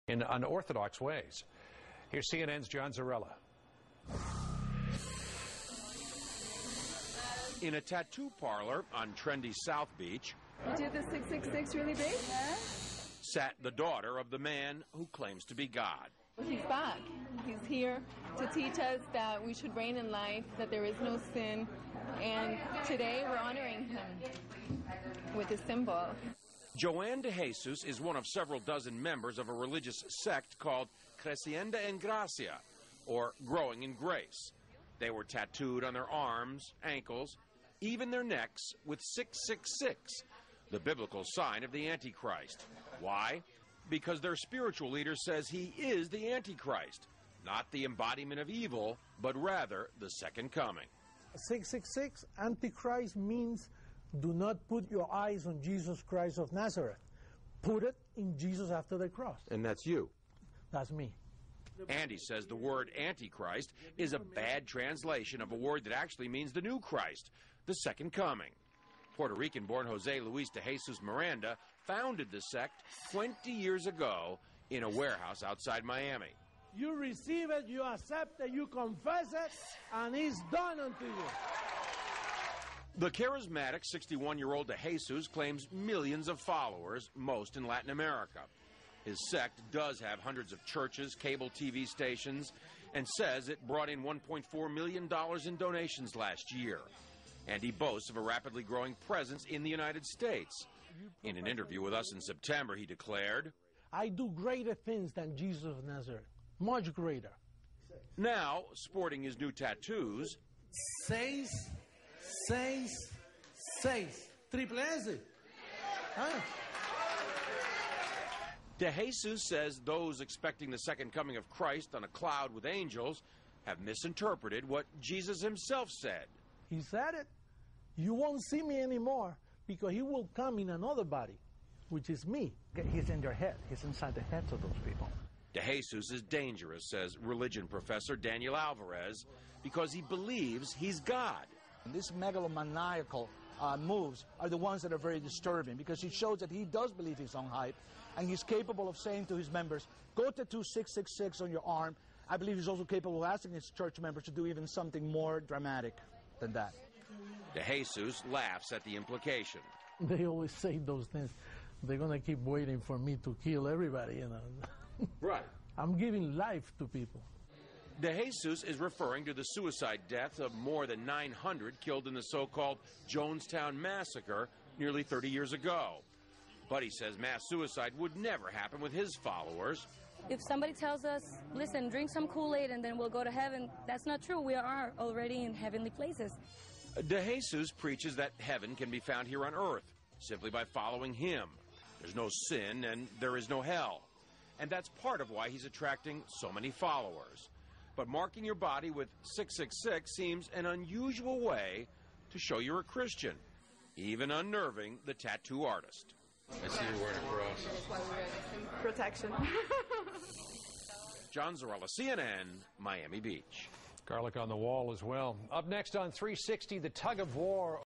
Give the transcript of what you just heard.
in unorthodox ways. Here's CNN's John Zarrella. In a tattoo parlor on trendy South Beach, You did the 666 really big? Yeah. sat the daughter of the man who claims to be God. He's back. He's here to teach us that we should reign in life, that there is no sin, and today we're honoring him with a symbol. Joanne De Jesus is one of several dozen members of a religious sect called Creciendo en Gracia, or Growing in Grace. They were tattooed on their arms, ankles, even their necks with 666, the biblical sign of the Antichrist. Why? Because their spiritual leader says he is the Antichrist, not the embodiment of evil, but rather the second coming. 666, Antichrist, means do not put your eyes on Jesus Christ of Nazareth. Put it in Jesus after the cross. And that's you. That's me. Andy says the word Antichrist is a bad translation of a word that actually means the new Christ, the second coming. Puerto Rican-born Jose Luis De Jesus Miranda founded the sect 20 years ago in a warehouse outside Miami. You receive it, you accept it, you confess it, and it's done unto you. The charismatic 61-year-old De Jesus claims millions of followers, most in Latin America. His sect does have hundreds of churches, cable TV stations, and says it brought in $1.4 million in donations last year. And he boasts of a rapidly growing presence in the United States. In an interview with us in September, he declared, I do greater things than Jesus of Nazareth, much greater. Now, sporting his new tattoos, 6, 6, 6. Triple S. Huh? De Jesus says those expecting the second coming of Christ on a cloud with angels have misinterpreted what Jesus himself said. He said it. You won't see me anymore because he will come in another body, which is me. He's in their head. He's inside the heads of those people. De Jesus is dangerous, says religion professor Daniel Alvarez, because he believes he's God. And these megalomaniacal moves are the ones that are very disturbing because it shows that he does believe his own hype, and he's capable of saying to his members, go tattoo 666 on your arm. I believe he's also capable of asking his church members to do even something more dramatic than that. De Jesus laughs at the implication. They always say those things. They're going to keep waiting for me to kill everybody, you know. Right. I'm giving life to people. De Jesus is referring to the suicide deaths of more than 900 killed in the so-called Jonestown massacre nearly 30 years ago. But he says mass suicide would never happen with his followers. If somebody tells us, listen, drink some Kool-Aid and then we'll go to heaven, that's not true. We are already in heavenly places. De Jesus preaches that heaven can be found here on earth simply by following him. There's no sin and there is no hell. And that's part of why he's attracting so many followers. But marking your body with 666 seems an unusual way to show you're a Christian, even unnerving the tattoo artist. I see you're wearing a cross. That's why we're in protection. John Zarrella, CNN, Miami Beach. Garlic on the wall as well. Up next on 360, the tug of war